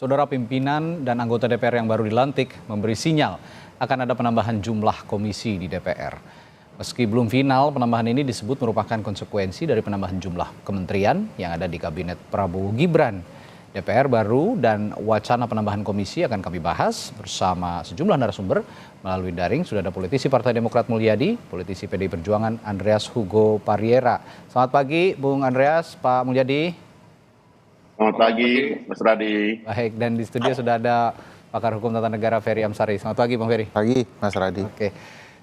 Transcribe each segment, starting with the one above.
Saudara pimpinan dan anggota DPR yang baru dilantik memberi sinyal akan ada penambahan jumlah komisi di DPR. Meski belum final, penambahan ini disebut merupakan konsekuensi dari penambahan jumlah kementerian yang ada di Kabinet Prabowo Gibran. DPR baru dan wacana penambahan komisi akan kami bahas bersama sejumlah narasumber melalui daring. Sudah ada politisi Partai Demokrat Mulyadi, politisi PDI Perjuangan Andreas Hugo Pariera. Selamat pagi Bung Andreas, Pak Mulyadi. Selamat pagi, Mas Radi. Baik, dan di studio sudah ada pakar hukum tata negara Ferry Amsari. Selamat pagi Bang Ferry. Pagi Mas Radi. Oke,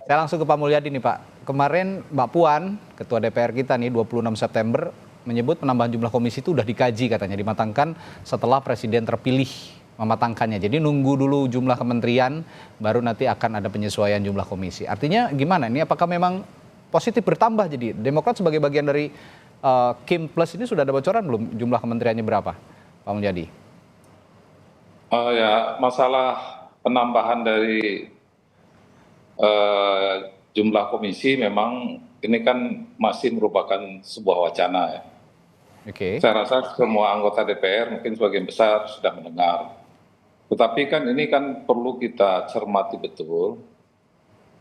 saya langsung ke Pak Mulyadi nih Pak. Kemarin Mbak Puan, Ketua DPR kita nih 26 September, menyebut penambahan jumlah komisi itu udah dikaji katanya, dimatangkan setelah Presiden terpilih mematangkannya. Jadi nunggu dulu jumlah kementerian, baru nanti akan ada penyesuaian jumlah komisi. Artinya gimana ini, apakah memang positif bertambah? Jadi Demokrat sebagai bagian dari Kim Plus ini sudah ada bocoran belum jumlah kementeriannya berapa, Pak Mulyadi? Ya, masalah penambahan dari jumlah komisi memang ini kan masih merupakan sebuah wacana ya. Oke. Saya rasa semua anggota DPR mungkin sebagian besar sudah mendengar. Tetapi kan ini kan perlu kita cermati betul.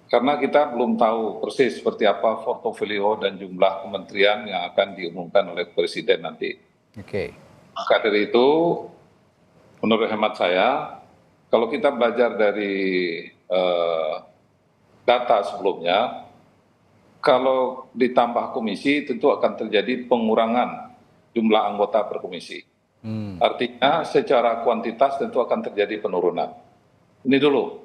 Karena kita belum tahu persis seperti apa portofolio dan jumlah kementerian yang akan diumumkan oleh Presiden nanti. Oke. Maka dari itu, menurut hemat saya, kalau kita belajar dari data sebelumnya, kalau ditambah komisi tentu akan terjadi pengurangan jumlah anggota per komisi. Artinya secara kuantitas tentu akan terjadi penurunan. Ini dulu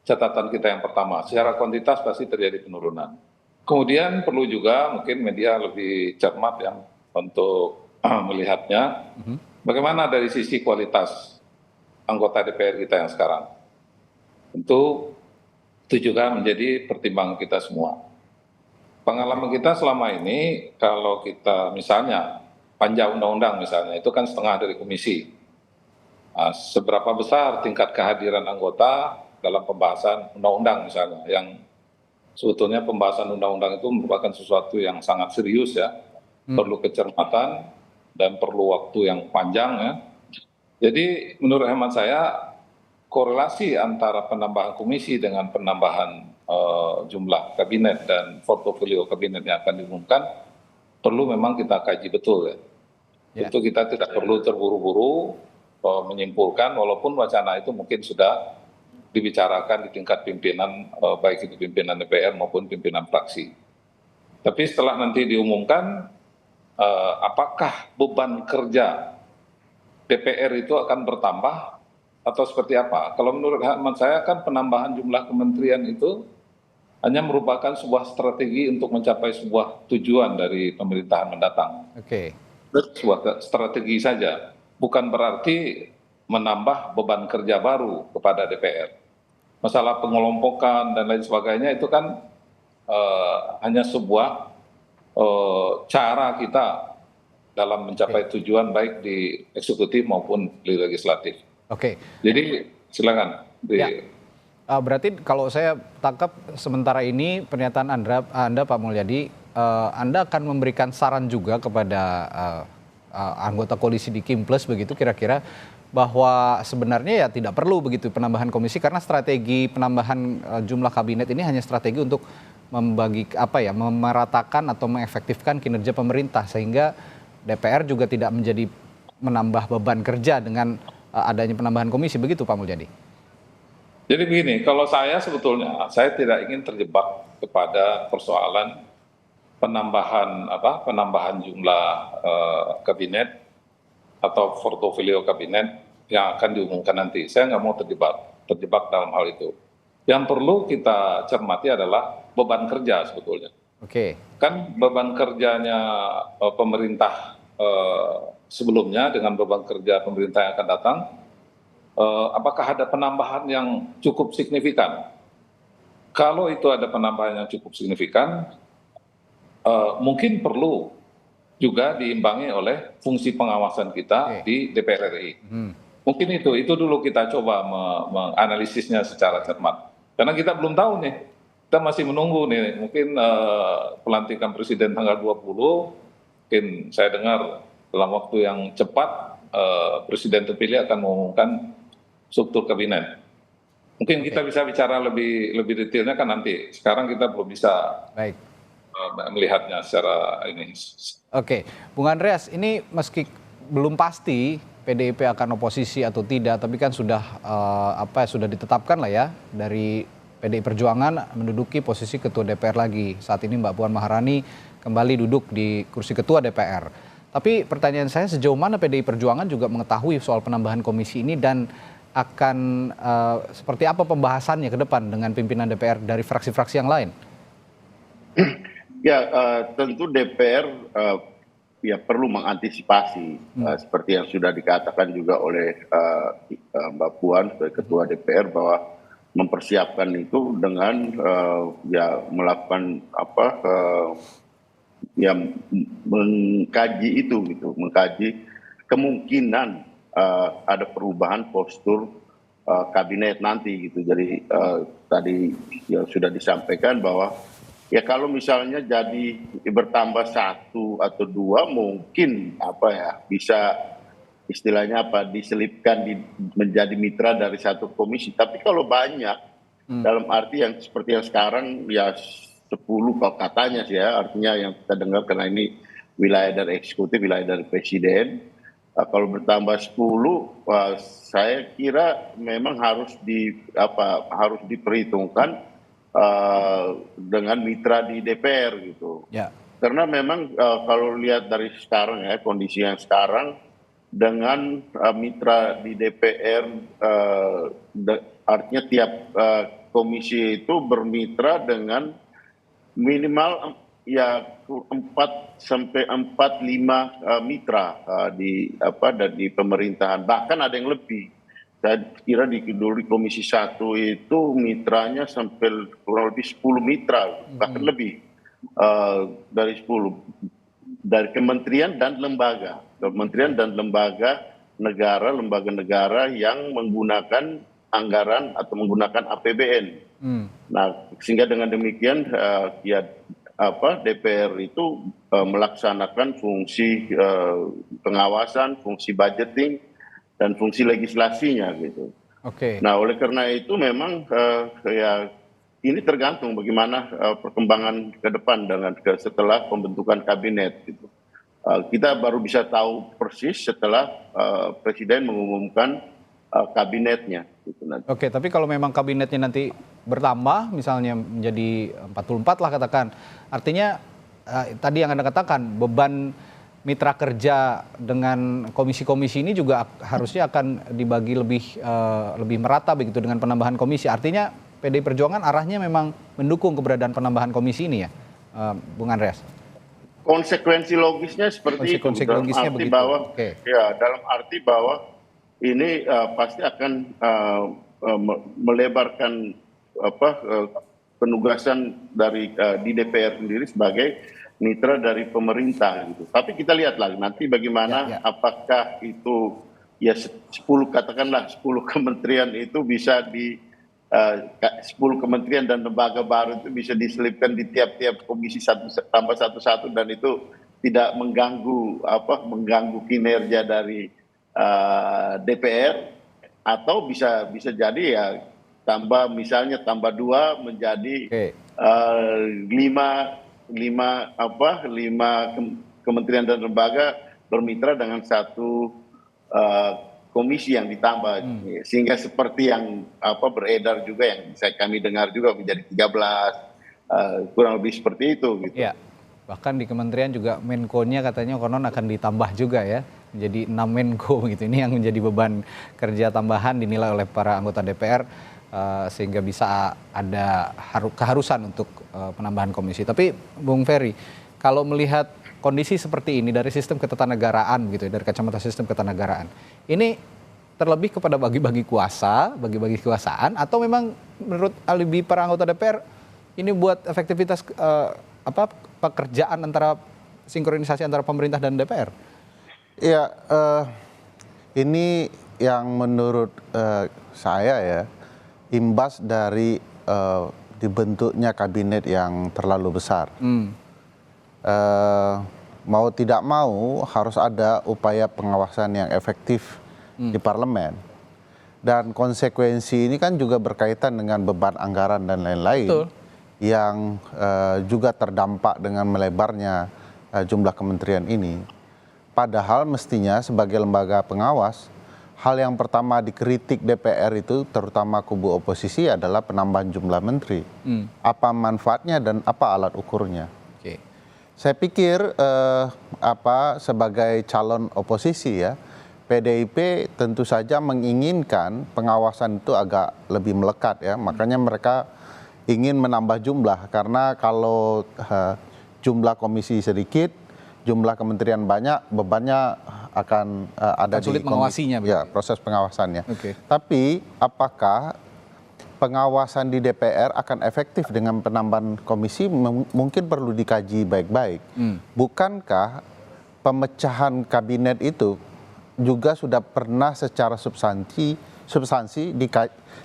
catatan kita yang pertama, secara kuantitas pasti terjadi penurunan. Kemudian perlu juga mungkin media lebih cermat ya untuk melihatnya bagaimana dari sisi kualitas anggota DPR kita yang sekarang. Tentu itu juga menjadi pertimbangan kita semua. Pengalaman kita selama ini kalau kita misalnya panja undang-undang misalnya itu kan setengah dari komisi. Nah, seberapa besar tingkat kehadiran anggota dalam pembahasan undang-undang misalnya, yang sebetulnya pembahasan undang-undang itu merupakan sesuatu yang sangat serius ya, perlu kecermatan dan perlu waktu yang panjang ya. Jadi menurut hemat saya korelasi antara penambahan komisi dengan penambahan jumlah kabinet dan portofolio kabinet yang akan diumumkan perlu memang kita kaji betul ya. Itu kita tidak perlu terburu-buru menyimpulkan, walaupun wacana itu mungkin sudah dibicarakan di tingkat pimpinan, baik itu pimpinan DPR maupun pimpinan fraksi. Tapi setelah nanti diumumkan, apakah beban kerja DPR itu akan bertambah atau seperti apa? Kalau menurut hemat saya kan penambahan jumlah kementerian itu hanya merupakan sebuah strategi untuk mencapai sebuah tujuan dari pemerintahan mendatang. Oke. Sebuah strategi saja, bukan berarti menambah beban kerja baru kepada DPR. Masalah pengelompokan dan lain sebagainya itu kan hanya sebuah cara kita dalam mencapai tujuan baik di eksekutif maupun di legislatif. Oke. Jadi silakan. Berarti kalau saya tangkap sementara ini pernyataan Anda Pak Mulyadi, Anda akan memberikan saran juga kepada anggota koalisi di Kim Plus begitu kira-kira, bahwa sebenarnya ya tidak perlu begitu penambahan komisi karena strategi penambahan jumlah kabinet ini hanya strategi untuk memeratakan atau mengefektifkan kinerja pemerintah sehingga DPR juga tidak menjadi menambah beban kerja dengan adanya penambahan komisi, begitu Pak Mulyadi. Jadi begini, kalau saya sebetulnya saya tidak ingin terjebak kepada persoalan penambahan jumlah kabinet atau portofolio kabinet yang akan diumumkan nanti. Saya nggak mau terjebak dalam hal itu. Yang perlu kita cermati adalah beban kerja sebetulnya. Oke. Kan beban kerjanya pemerintah sebelumnya dengan beban kerja pemerintah yang akan datang, apakah ada penambahan yang cukup signifikan? Kalau itu ada penambahan yang cukup signifikan, mungkin perlu juga diimbangi oleh fungsi pengawasan kita di DPR RI. Mungkin itu dulu kita coba menganalisisnya secara cermat. Karena kita belum tahu nih, kita masih menunggu nih, mungkin pelantikan Presiden tanggal 20, mungkin saya dengar dalam waktu yang cepat Presiden terpilih akan mengumumkan struktur kabinet. Mungkin kita bisa bicara lebih detailnya kan nanti. Sekarang kita belum bisa Baik. melihatnya secara ini. Oke, Bung Andreas, ini meski belum pasti PDIP akan oposisi atau tidak, tapi kan sudah sudah ditetapkan lah ya dari PDI Perjuangan menduduki posisi Ketua DPR lagi. Saat ini Mbak Puan Maharani kembali duduk di kursi Ketua DPR. Tapi pertanyaan saya, sejauh mana PDI Perjuangan juga mengetahui soal penambahan komisi ini dan akan seperti apa pembahasannya ke depan dengan pimpinan DPR dari fraksi-fraksi yang lain? Ya, tentu DPR ya perlu mengantisipasi seperti yang sudah dikatakan juga oleh Mbak Puan sebagai Ketua DPR bahwa mempersiapkan itu dengan ya melakukan ya mengkaji itu gitu, mengkaji kemungkinan ada perubahan postur kabinet nanti gitu. Jadi tadi ya sudah disampaikan bahwa ya kalau misalnya jadi bertambah 1 atau 2 mungkin bisa istilahnya diselipkan menjadi mitra dari satu komisi. Tapi kalau banyak dalam arti yang seperti yang sekarang ya 10 kalau katanya sih ya, artinya yang kita dengar karena ini wilayah dari eksekutif, wilayah dari presiden. Kalau bertambah 10, saya kira memang harus diperhitungkan dengan mitra di DPR gitu. Ya. Karena memang kalau lihat dari sekarang ya, kondisi yang sekarang dengan mitra di DPR, artinya tiap komisi itu bermitra dengan minimal ya 4 sampai 5 mitra di pemerintahan, bahkan ada yang lebih. Saya kira di komisi 1 itu mitranya sampai kurang lebih 10 mitra, bahkan lebih dari 10 dari kementerian dan lembaga negara, lembaga negara yang menggunakan anggaran atau menggunakan APBN. Nah, sehingga dengan demikian DPR itu melaksanakan fungsi pengawasan, fungsi budgeting, dan fungsi legislasinya gitu. Oke. Nah, oleh karena itu memang ini tergantung bagaimana perkembangan ke depan setelah pembentukan kabinet gitu. Kita baru bisa tahu persis setelah Presiden mengumumkan kabinetnya. Gitu nanti. Oke, tapi kalau memang kabinetnya nanti bertambah, misalnya menjadi 44 lah katakan, artinya tadi yang Anda katakan beban mitra kerja dengan komisi-komisi ini juga harusnya akan dibagi lebih merata begitu dengan penambahan komisi. Artinya PDI Perjuangan arahnya memang mendukung keberadaan penambahan komisi ini ya, Bung Andreas? Konsekuensi logisnya seperti itu, dalam arti bahwa dalam arti bahwa ini pasti akan melebarkan penugasan di DPR sendiri sebagai mitra dari pemerintah gitu. Tapi kita lihat lagi nanti bagaimana apakah itu ya 10 kementerian itu bisa 10 kementerian dan lembaga baru itu bisa diselipkan di tiap-tiap komisi tambah satu dan itu tidak mengganggu kinerja dari DPR, atau bisa jadi ya misalnya tambah 2 menjadi 5 kementerian dan lembaga bermitra dengan satu komisi yang ditambah, sehingga seperti yang beredar juga yang kami dengar juga menjadi 13, kurang lebih seperti itu gitu. Ya, bahkan di kementerian juga Menko-nya katanya konon akan ditambah juga ya, menjadi 6 Menko gitu. Ini yang menjadi beban kerja tambahan dinilai oleh para anggota DPR, sehingga bisa ada keharusan untuk penambahan komisi. Tapi Bung Ferry, kalau melihat kondisi seperti ini dari sistem ketatanegaraan gitu, dari kacamata sistem ketatanegaraan, ini terlebih kepada bagi-bagi kekuasaan, atau memang menurut alibi para anggota DPR ini buat efektivitas pekerjaan sinkronisasi antara pemerintah dan DPR? Ya, ini yang menurut saya ya imbas dari dibentuknya kabinet yang terlalu besar. mau tidak mau harus ada upaya pengawasan yang efektif di parlemen. Dan konsekuensi ini kan juga berkaitan dengan beban anggaran dan lain-lain yang juga terdampak dengan melebarnya jumlah kementerian ini. Padahal mestinya sebagai lembaga pengawas, hal yang pertama dikritik DPR itu, terutama kubu oposisi, adalah penambahan jumlah menteri. Apa manfaatnya dan apa alat ukurnya? Saya pikir sebagai calon oposisi ya, PDIP tentu saja menginginkan pengawasan itu agak lebih melekat ya. Makanya mereka ingin menambah jumlah, karena kalau jumlah komisi sedikit, jumlah kementerian banyak, bebannya akan ada sulit di mengawasinya. Ya, proses pengawasannya. Tapi apakah pengawasan di DPR akan efektif dengan penambahan komisi? Mungkin perlu dikaji baik-baik. Bukankah pemecahan kabinet itu juga sudah pernah secara substansi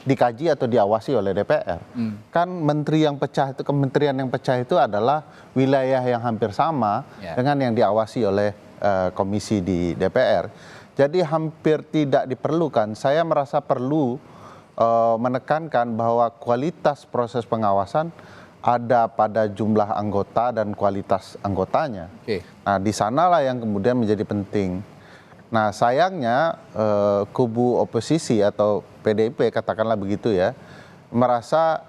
dikaji atau diawasi oleh DPR. Kan menteri yang pecah itu, kementerian yang pecah itu adalah wilayah yang hampir sama dengan yang diawasi oleh komisi di DPR. Jadi hampir tidak diperlukan. Saya merasa perlu menekankan bahwa kualitas proses pengawasan ada pada jumlah anggota dan kualitas anggotanya. Nah, di sanalah yang kemudian menjadi penting. Nah, sayangnya kubu oposisi atau PDIP, katakanlah begitu ya, merasa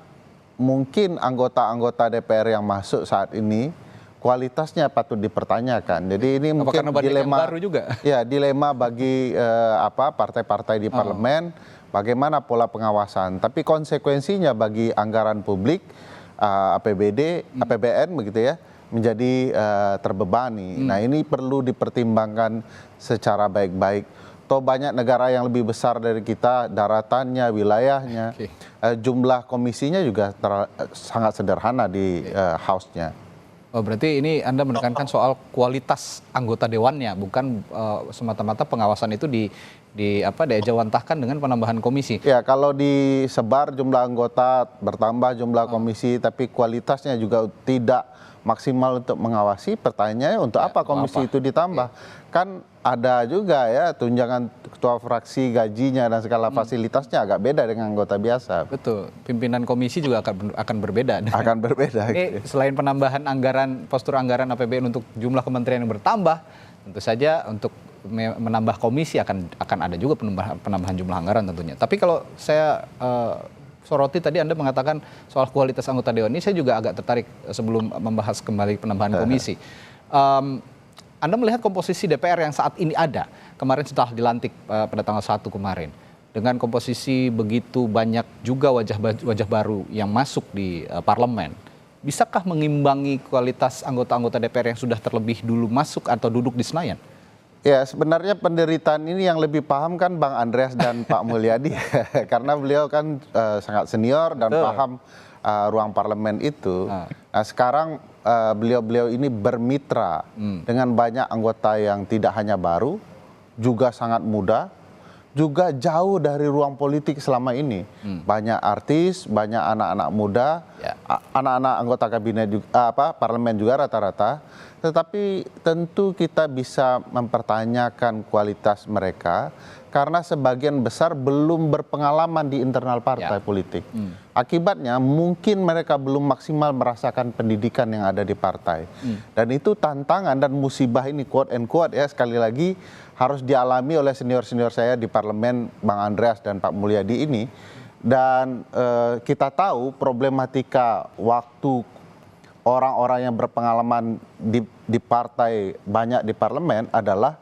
mungkin anggota-anggota DPR yang masuk saat ini kualitasnya patut dipertanyakan. Jadi ini mungkin dilema baru juga. Ya, dilema bagi partai-partai di parlemen, bagaimana pola pengawasan. Tapi konsekuensinya bagi anggaran publik, APBD, APBN begitu ya, menjadi terbebani. Nah, ini perlu dipertimbangkan secara baik-baik. Toh banyak negara yang lebih besar dari kita, daratannya, wilayahnya, jumlah komisinya juga sangat sederhana di House-nya. Oh, berarti ini Anda menekankan soal kualitas anggota dewannya, bukan semata-mata pengawasan itu diejawantahkan dengan penambahan komisi. Ya, kalau disebar jumlah anggota, bertambah jumlah komisi, tapi kualitasnya juga tidak maksimal untuk mengawasi, pertanyaannya untuk apa komisi itu ditambah? Kan ada juga ya tunjangan ketua fraksi, gajinya dan segala fasilitasnya agak beda dengan anggota biasa. Betul, pimpinan komisi juga akan berbeda. Akan berbeda. Ini selain penambahan anggaran, postur anggaran APBN untuk jumlah kementerian yang bertambah, tentu saja untuk menambah komisi akan ada juga penambahan jumlah anggaran tentunya. Tapi kalau saya soroti tadi Anda mengatakan soal kualitas anggota dewan ini, saya juga agak tertarik sebelum membahas kembali penambahan komisi. Anda melihat komposisi DPR yang saat ini ada, kemarin setelah dilantik pada tanggal 1 kemarin, dengan komposisi begitu banyak juga wajah baru yang masuk di parlemen, bisakah mengimbangi kualitas anggota-anggota DPR yang sudah terlebih dulu masuk atau duduk di Senayan? Ya, sebenarnya penderitaan ini yang lebih paham kan Bang Andreas dan Pak Mulyadi, karena beliau kan sangat senior dan paham ruang parlemen itu. Nah, sekarang beliau-beliau ini bermitra dengan banyak anggota yang tidak hanya baru, juga sangat muda, juga jauh dari ruang politik selama ini. Banyak artis, banyak anak-anak muda, anak-anak anggota kabinet juga, parlemen juga rata-rata. Tetapi tentu kita bisa mempertanyakan kualitas mereka karena sebagian besar belum berpengalaman di internal partai politik. Akibatnya mungkin mereka belum maksimal merasakan pendidikan yang ada di partai. Dan itu tantangan dan musibah ini, quote and quote ya, sekali lagi harus dialami oleh senior-senior saya di parlemen, Bang Andreas dan Pak Mulyadi ini. Dan kita tahu problematika waktu orang-orang yang berpengalaman di partai banyak di parlemen adalah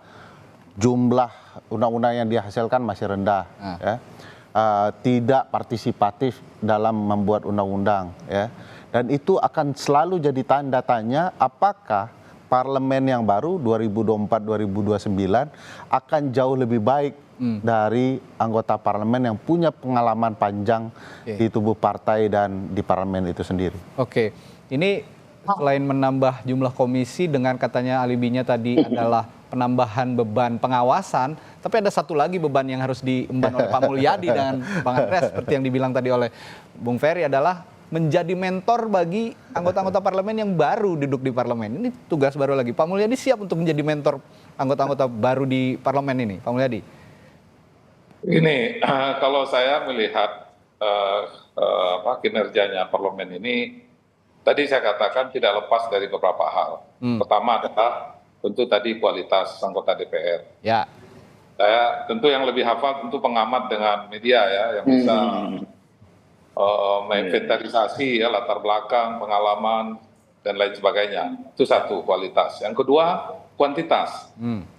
jumlah undang-undang yang dihasilkan masih rendah, ya. Tidak partisipatif dalam membuat undang-undang, ya. Dan itu akan selalu jadi tanda tanya apakah parlemen yang baru 2024-2029 akan jauh lebih baik dari anggota parlemen yang punya pengalaman panjang di tubuh partai dan di parlemen itu sendiri. Oke, ini selain menambah jumlah komisi dengan katanya alibinya tadi adalah penambahan beban pengawasan, tapi ada satu lagi beban yang harus diemban oleh Pak Mulyadi dan Bang Andreas seperti yang dibilang tadi oleh Bung Ferry adalah menjadi mentor bagi anggota-anggota parlemen yang baru duduk di parlemen. Ini tugas baru lagi. Pak Mulyadi siap untuk menjadi mentor anggota-anggota baru di parlemen ini, Pak Mulyadi? Ini kalau saya melihat kinerjanya parlemen ini, tadi saya katakan tidak lepas dari beberapa hal. Pertama adalah tentu tadi kualitas anggota DPR. Ya. Saya tentu yang lebih hafal tentu pengamat dengan media ya, yang bisa menginventarisasi ya latar belakang, pengalaman dan lain sebagainya. Itu satu, kualitas. Yang kedua, kuantitas.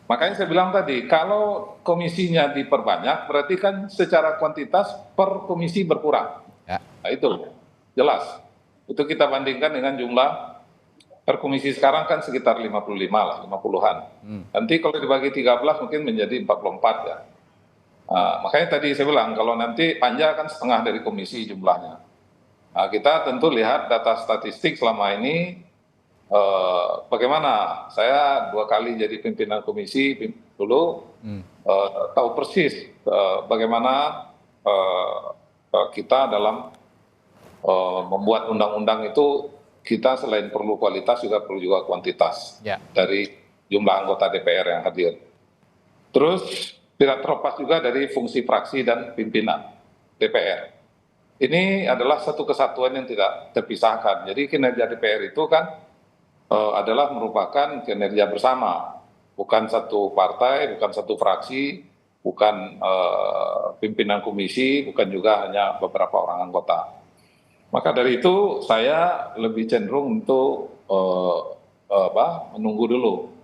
Makanya saya bilang tadi, kalau komisinya diperbanyak, berarti kan secara kuantitas per komisi berkurang. Ya. Nah itu jelas. Itu kita bandingkan dengan jumlah per komisi sekarang kan sekitar 55 lah, 50-an. Nanti kalau dibagi 13 mungkin menjadi 44 ya. Makanya tadi saya bilang, kalau nanti panja kan setengah dari komisi jumlahnya. Nah, kita tentu lihat data statistik selama ini, bagaimana. Saya 2 kali jadi pimpinan komisi dulu, tahu persis bagaimana kita dalam membuat undang-undang itu, kita selain perlu kualitas juga perlu juga kuantitas dari jumlah anggota DPR yang hadir. Terus tidak terlepas juga dari fungsi fraksi dan pimpinan DPR. Ini adalah satu kesatuan yang tidak terpisahkan. Jadi kinerja DPR itu kan adalah merupakan kinerja bersama, bukan satu partai, bukan satu fraksi, bukan pimpinan komisi, bukan juga hanya beberapa orang anggota. Maka dari itu saya lebih cenderung untuk menunggu dulu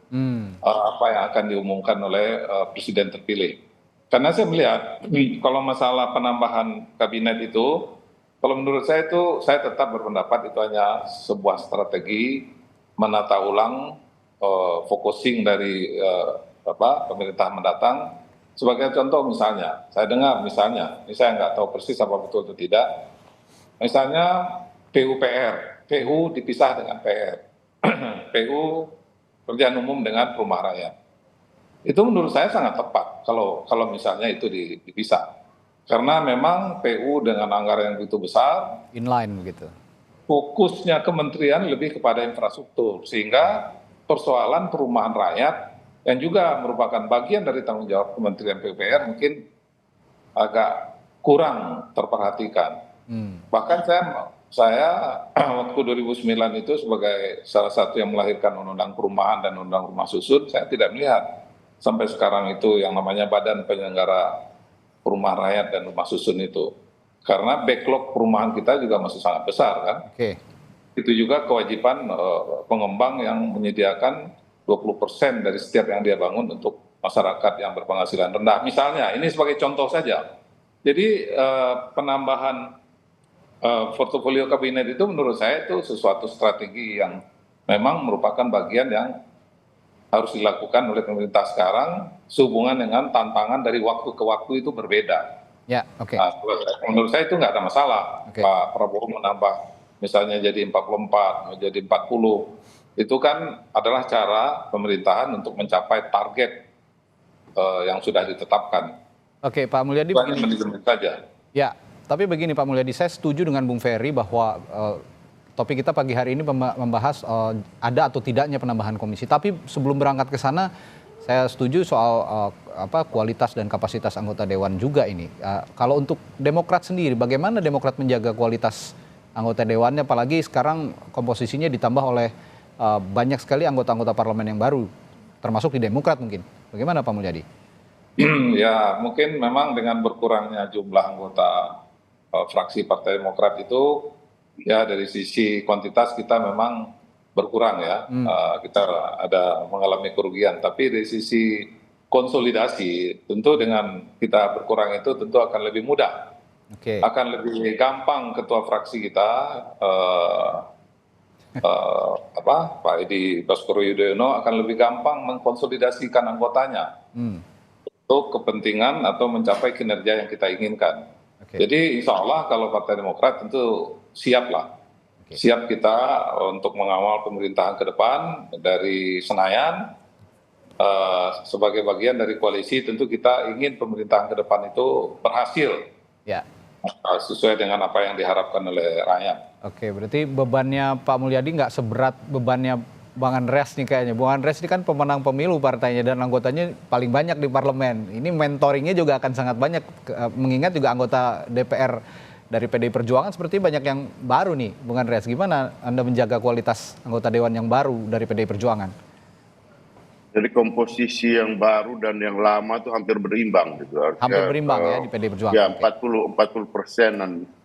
apa yang akan diumumkan oleh presiden terpilih. Karena saya melihat kalau masalah penambahan kabinet itu, kalau menurut saya itu, saya tetap berpendapat itu hanya sebuah strategi menata ulang focusing dari pemerintahan mendatang. Sebagai contoh misalnya, saya dengar misalnya, ini saya nggak tahu persis apa betul atau tidak. Misalnya PUPR, PU dipisah dengan PR, PU Pekerjaan Umum dengan Perumahan Rakyat. Itu menurut saya sangat tepat kalau misalnya itu dipisah. Karena memang PU dengan anggaran yang begitu besar, inline begitu. Fokusnya kementerian lebih kepada infrastruktur, sehingga persoalan perumahan rakyat yang juga merupakan bagian dari tanggung jawab Kementerian PUPR mungkin agak kurang terperhatikan. Bahkan saya waktu 2009 itu sebagai salah satu yang melahirkan undang-undang perumahan dan undang-undang rumah susun, saya tidak melihat sampai sekarang itu yang namanya Badan Penyelenggara Perumahan Rakyat dan Rumah Susun itu. Karena backlog perumahan kita juga masih sangat besar kan. Itu juga kewajiban pengembang yang menyediakan 20% dari setiap yang dia bangun untuk masyarakat yang berpenghasilan rendah. Misalnya, ini sebagai contoh saja. Jadi penambahan portofolio kabinet itu menurut saya itu sesuatu strategi yang memang merupakan bagian yang harus dilakukan oleh pemerintah sekarang sehubungan dengan tantangan dari waktu ke waktu itu berbeda. Ya, oke. Nah, menurut saya itu nggak ada masalah. Pak Prabowo menambah misalnya jadi 44, menjadi 40. Itu kan adalah cara pemerintahan untuk mencapai target yang sudah ditetapkan. Oke, Pak Mulyadi begini saja. Ya, tapi begini Pak Mulyadi, saya setuju dengan Bung Ferry bahwa topik kita pagi hari ini membahas ada atau tidaknya penambahan komisi. Tapi sebelum berangkat ke sana, saya setuju soal kualitas dan kapasitas anggota dewan juga ini. Kalau untuk Demokrat sendiri, bagaimana Demokrat menjaga kualitas anggota dewannya, apalagi sekarang komposisinya ditambah oleh banyak sekali anggota-anggota parlemen yang baru, termasuk di Demokrat mungkin. Bagaimana Pak Mulyadi? Ya, mungkin memang dengan berkurangnya jumlah anggota fraksi Partai Demokrat itu, ya dari sisi kuantitas kita memang berkurang ya, kita ada mengalami kerugian. Tapi dari sisi konsolidasi, tentu dengan kita berkurang itu tentu akan lebih mudah, akan lebih gampang ketua fraksi kita, Pak Edi Baskoro Yudhoyono akan lebih gampang mengkonsolidasikan anggotanya untuk kepentingan atau mencapai kinerja yang kita inginkan. Jadi insya Allah kalau Partai Demokrat tentu siap lah. Siap kita untuk mengawal pemerintahan ke depan dari Senayan. Sebagai bagian dari koalisi tentu kita ingin pemerintahan ke depan itu berhasil. Sesuai dengan apa yang diharapkan oleh rakyat. Oke, berarti bebannya Pak Mulyadi nggak seberat bebannya Bang Andreas nih kayaknya. Bang Andreas ini kan pemenang pemilu partainya dan anggotanya paling banyak di parlemen. Ini mentoringnya juga akan sangat banyak, mengingat juga anggota DPR dari PDI Perjuangan seperti banyak yang baru nih. Bang Andreas, gimana Anda menjaga kualitas anggota Dewan yang baru dari PDI Perjuangan? Jadi komposisi yang baru dan yang lama itu hampir berimbang gitu. Artinya, Hampir berimbang ya di PDI Perjuangan. Ya 40%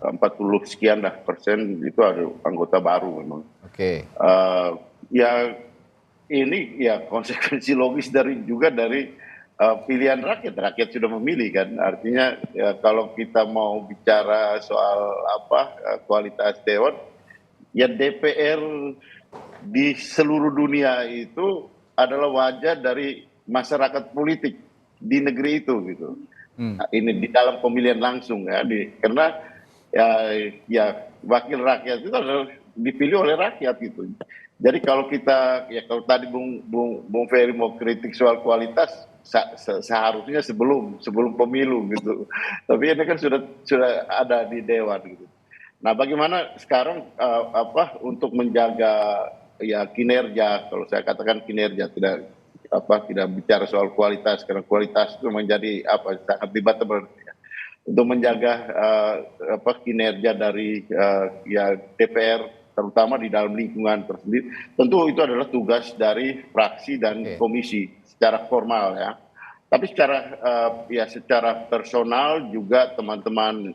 40 sekian lah persen itu ada anggota baru memang. Oke. Ya ini ya konsekuensi logis dari pilihan rakyat. Rakyat sudah memilih kan. Artinya ya, kalau kita mau bicara soal kualitas dewan, ya DPR di seluruh dunia itu adalah wajah dari masyarakat politik di negeri itu gitu. Nah, ini di dalam pemilihan langsung ya, karena ya wakil rakyat itu adalah dipilih oleh rakyat gitu. Jadi kalau kalau tadi Bung Ferry mau kritik soal kualitas, seharusnya sebelum pemilu gitu. Tapi ini kan sudah ada di dewan gitu. Nah, bagaimana sekarang untuk menjaga ya kinerja, kalau saya katakan kinerja, tidak bicara soal kualitas, karena kualitas itu menjadi sangat debatable untuk menjaga kinerja dari ya DPR, terutama di dalam lingkungan tersendiri. Tentu itu adalah tugas dari fraksi dan komisi secara formal ya. Tapi secara personal juga teman-teman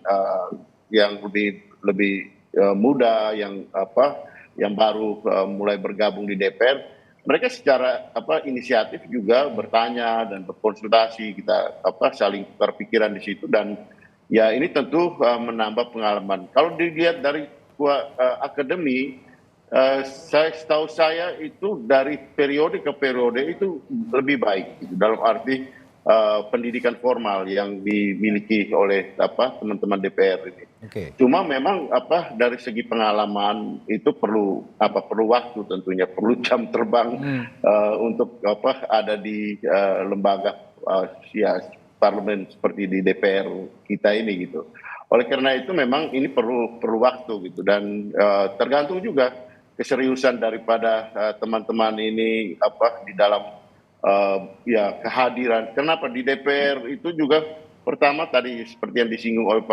yang lebih muda yang baru mulai bergabung di DPR, mereka secara inisiatif juga bertanya dan berkonsultasi, kita saling berpikiran di situ, dan ya ini tentu menambah pengalaman. Kalau dilihat dari akademi, setahu saya itu dari periode ke periode itu lebih baik gitu, dalam arti pendidikan formal yang dimiliki oleh teman-teman DPR ini. Cuma memang dari segi pengalaman itu perlu waktu, tentunya perlu jam terbang untuk ada di lembaga parlemen seperti di DPR kita ini gitu. Oleh karena itu memang ini perlu waktu gitu, dan tergantung juga keseriusan daripada teman-teman ini di dalam kehadiran. Kenapa di DPR itu juga pertama tadi seperti yang disinggung oleh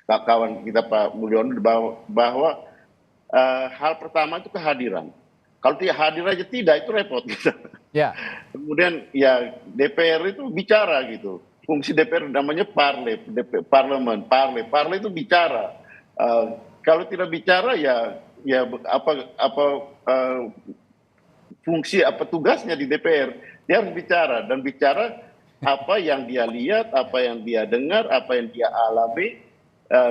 kawan kita Pak Mulyono, bahwa hal pertama itu kehadiran. Kalau tidak hadir aja itu repot gitu. Ya. Kemudian ya DPR itu bicara gitu. Fungsi DPR namanya parlemen. Parle itu bicara. Kalau tidak bicara ya fungsi tugasnya di DPR, dia harus bicara, dan bicara apa yang dia lihat, apa yang dia dengar, apa yang dia alami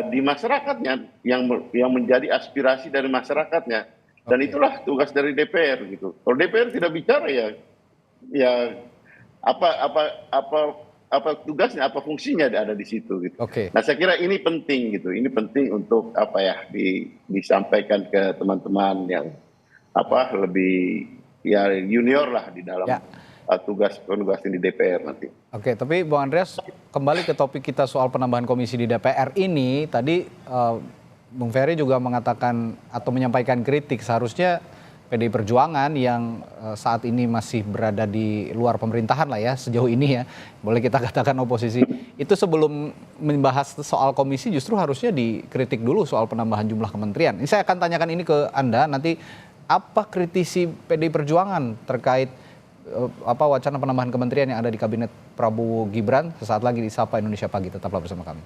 di masyarakatnya, yang menjadi aspirasi dari masyarakatnya, dan itulah tugas dari DPR gitu. Kalau DPR tidak bicara ya apa tugasnya, apa fungsinya ada di situ gitu. Nah, saya kira ini penting gitu, ini penting untuk disampaikan ke teman-teman yang lebih junior lah di dalam tugas di DPR nanti. Oke, tapi Bang Andreas, kembali ke topik kita soal penambahan komisi di DPR ini, tadi Bung Ferry juga mengatakan atau menyampaikan kritik, seharusnya PDI Perjuangan yang saat ini masih berada di luar pemerintahan lah ya, sejauh ini ya, boleh kita katakan oposisi, itu sebelum membahas soal komisi justru harusnya dikritik dulu soal penambahan jumlah kementerian. Ini saya akan tanyakan ini ke Anda nanti. Apa kritisi PDI Perjuangan terkait wacana penambahan kementerian yang ada di kabinet Prabowo Gibran? Sesaat lagi di Sapa Indonesia Pagi, tetaplah bersama kami.